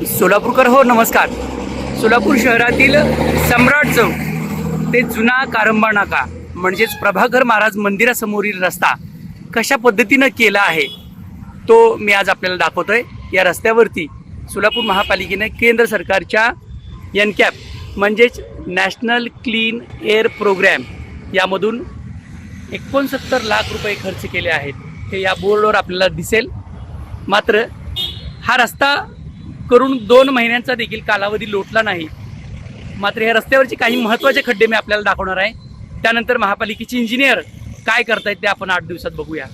सोलापूरकर हो नमस्कार. सोलापूर शहरातील सम्राट चौक ते जुना कारंबा नाका म्हणजेच प्रभाकर महाराज मंदिरासमोरील रस्ता कशा पद्धतीनं केला आहे तो मी आज आपल्याला दाखवतोय. या रस्त्यावरती सोलापूर महापालिकेने केंद्र सरकारच्या एनकॅप म्हणजेच नॅशनल क्लीन एअर प्रोग्रॅम यामधून 69 लाख रुपये खर्च केले आहेत. हे या बोर्डवर आपल्याला दिसेल. मात्र हा रस्ता करून 2 महिन्यांचा देखील कालावधी लोटला नाही. मात्र या रस्त्यावरचे काही महत्त्वाचे खड्डे मी आपल्याला दाखवणार आहे. त्यानंतर महापालिकेचे इंजिनियर काय करतायत ते आपण 8 दिवसात बघूया.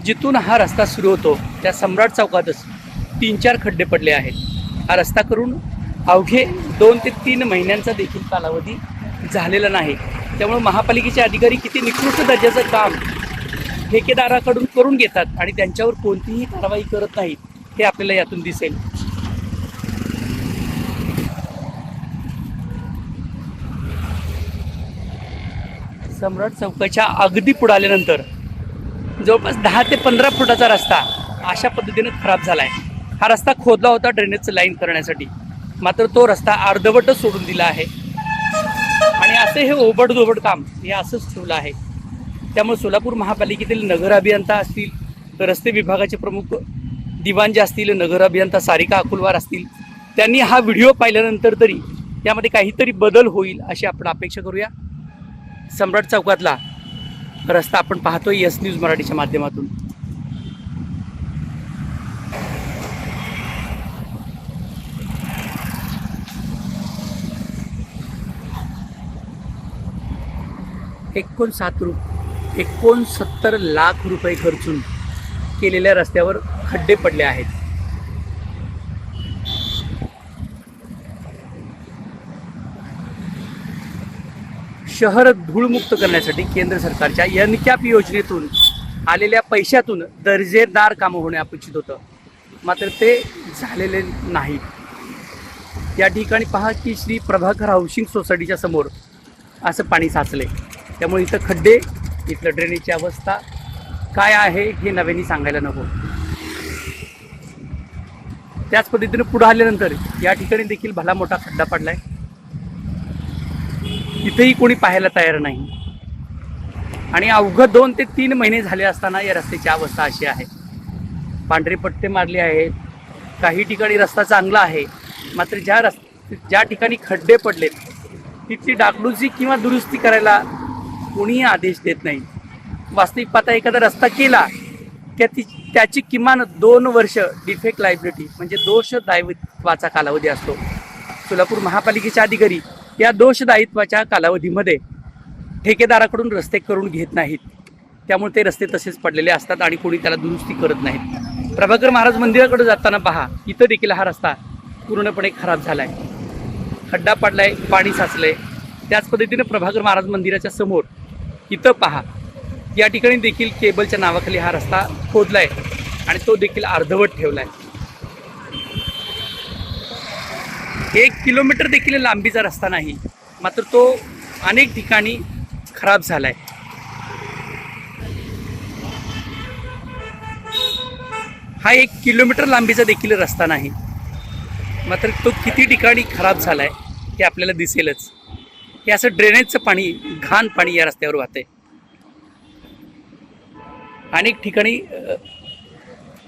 जिथून हा रस्ता सुरू होतो त्या सम्राट चौकातच 3-4 खड्डे पडले आहेत. हा रस्ता करून अवघे 2 ते 3 महिन्यांचा देखील कालावधी झालेला नाही. त्यामुळे महापालिकेचे अधिकारी किती निकृष्ट दर्जाचं काम ठेकेदाराकडून करून घेतात आणि त्यांच्यावर कोणतीही कारवाई करत नाहीत हे आपल्याला यातून दिसेल. सम्राट चौकाच्या अगदी पुढे आल्यानंतर जवळपास 10 ते 15 फुटाचा रस्ता अशा पद्धतीने खराब झाला आहे. हा रस्ता खोदला होता ड्रेनेजचं लाईन करण्यासाठी, मात्र तो रस्ता अर्धवटच सोडून दिला आहे आणि असे हे ओबडधोबड काम हे असंच ठेवलं आहे. त्यामुळे सोलापूर महापालिकेतील नगर अभियंता असतील, रस्ते विभागाचे प्रमुख दिवाण जे असतील, नगर अभियंता सारिका अकुलवार असतील, त्यांनी हा व्हिडिओ पाहिल्यानंतर तरी यामध्ये काहीतरी बदल होईल अशी आपण अपेक्षा करूया. सम्राट चौकातला रस्ता आपण पाहतोय यस न्यूज मराठीच्या माध्यमातून. $69 लाख रुपये खर्चून केलेल्या रस्त्यावर खड्डे पडले आहेत. शहर धूळमुक्त करण्यासाठी केंद्र सरकारच्या एनकॅप योजनेतून आलेल्या पैशातून दर्जेदार कामं होणे अपेक्षित होतं, मात्र ते झालेले नाही. या ठिकाणी पहा की श्री प्रभाकर हाऊसिंग सोसायटीच्या समोर असं पाणी साचले. त्यामुळे इथं खड्डे, इथलं ड्रेनेजची अवस्था काय आहे हे नव्याने सांगायला नको. त्याच पद्धतीने पुढे आल्यानंतर या ठिकाणी देखील भला मोठा खड्डा पडलाय. इथेही कोणी पाहायला तयार नाही आणि अवघं 2 ते 3 महिने झाले असताना या रस्त्याची अवस्था अशी आहे. पांढरे पट्टे मारले आहेत. काही ठिकाणी रस्ता चांगला आहे, मात्र ज्या ठिकाणी खड्डे पडलेत तिथली डागडुजी किंवा दुरुस्ती करायला कोणीही आदेश देत नाही. वास्तविक पाहता एखादा रस्ता केला की त्याची किमान 2 वर्ष डिफेक्ट लायबिलिटी म्हणजे दोषदायित्वाचा कालावधी असतो. सोलापूर महापालिकेचे अधिकारी या दोषदायित्वाच्या कालावधीमध्ये ठेकेदाराकडून रस्ते करून घेत नाहीत. त्यामुळे ते रस्ते तसेच पडलेले असतात आणि कोणी त्याला दुरुस्ती करत नाहीत. प्रभाकर महाराज मंदिराकडे जाताना पहा, इथं देखील हा रस्ता पूर्णपणे खराब झाला आहे. खड्डा पडलाय, पाणी साचलंय. त्याच पद्धतीने प्रभाकर महाराज मंदिराच्या समोर इथं पहा, या ठिकाणी देखील केबलच्या नावाखाली हा रस्ता खोदलाय आणि तो देखील अर्धवट ठेवलाय. 1 किलोमीटर देखील लांबीचा रस्ता नाही, मात्र तो अनेक ठिकाणी खराब झालाय. हा 1 किलोमीटर लांबीचा देखील रस्ता नाही, मात्र तो किती ठिकाणी खराब झालाय हे आपल्याला दिसेलच. हे असं ड्रेनेजचं पाणी, घाण पाणी या रस्त्यावर वाहतंय. अनेक ठिकाणी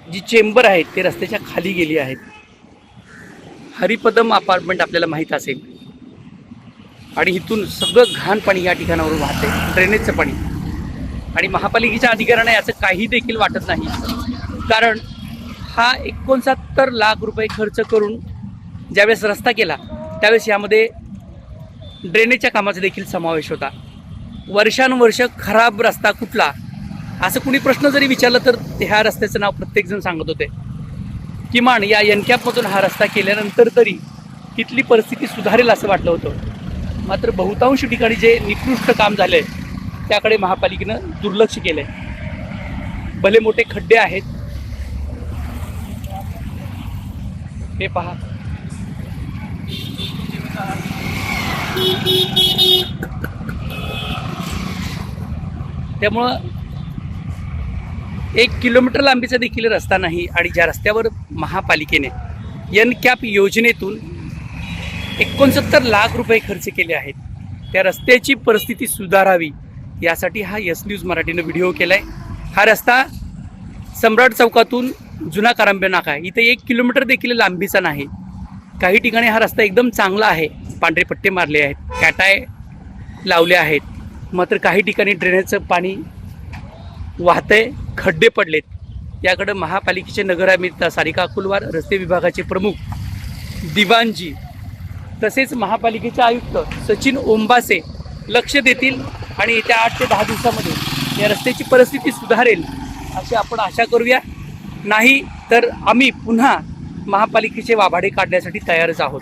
जी चेंबर आहेत ते रस्त्याच्या खाली गेली आहेत. हरिपदम अपार्टमेंट आपल्याला माहीत असेल आणि इथून सगळं घाण पाणी या ठिकाणावरून वाहते, ड्रेनेजचं पाणी. आणि महापालिकेच्या अधिकाऱ्यांना याचं काही देखील वाटत नाही, कारण हा 69 लाख रुपये खर्च करून ज्यावेळेस रस्ता केला त्यावेळेस यामध्ये ड्रेनेजच्या कामाचा देखील समावेश होता. वर्षानुवर्ष खराब रस्ता कुठला असं कुणी प्रश्न जरी विचारला तर ह्या रस्त्याचं नाव प्रत्येकजण सांगत होते. किमान या एनकॅपमधून हा रस्ता केल्यानंतर तरी तिथली परिस्थिती सुधारेल असं वाटलं होतं. मात्र बहुतांश ठिकाणी जे निकृष्ट काम झालं आहे त्याकडे महापालिकेनं दुर्लक्ष केलं आहे. भले मोठे खड्डे आहेत, हे पहा. त्यामुळं 1 किलोमीटर लांबीचा देखील रस्ता नाही आणि ज्या रस्त्यावर महापालिकेने एन-कॅप योजनेतून 69 लाख रुपये खर्च केले आहेत, त्या रस्त्याची परिस्थिती सुधारावी यासाठी हा यस न्यूज मराठीनं व्हिडिओ केला आहे। हा रस्ता सम्राट चौकातून जुना कारंबे नाका इथे 1 किलोमीटर देखील लांबीचा नाही। काही ठिकाणी हा रस्ता एकदम चांगला आहे, पांढरे पट्टे मारले आहेत, कॅटाय लावले आहेत, मात्र काही ठिकाणी ड्रेनेजचं पाणी वाहतंय, खड्डे पडलेत। याकडे महापालिकेचे नगराध्यक्ष सारिका कुलवार, रस्ते विभागाचे प्रमुख दिवाणजी तसेच महापालिकेचे आयुक्त सचिन ओंबासे लक्ष देतील आणि येत्या 8 ते 10 दिवसामध्ये या रस्त्याची परिस्थिती सुधारेल अशी आपण आशा करूया। नाही तर आम्ही पुन्हा महापालिकेचे वाभाडे काढण्यासाठी तयारच आहोत।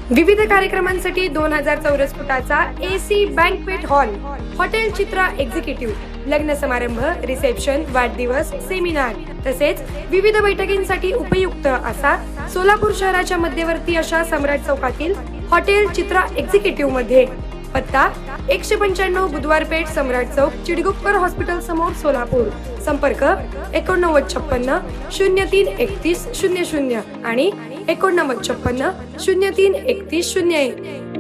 विविध कार्यक्रमांसाठी 2000 चौरस फुटाचा AC बँकवेट हॉल, हॉटेल चित्रा एक्झिक्युटिव्ह, लग्न समारंभ, रिसेप्शन, वाढदिवस, सेमिनार तसेच विविध बैठकींसाठी उपयुक्त असा सोलापूर शहराच्या मध्यवर्ती अशा सम्राट चौकातील हॉटेल चित्रा एक्झिक्युटिव्ह मध्ये पत्ता 195 बुधवार पेठ, सम्राट चौक, चिडगुप्कर हॉस्पिटल समोर, सोलापूर। संपर्क 8956 03 31 00 आणि 8956 03 31 01।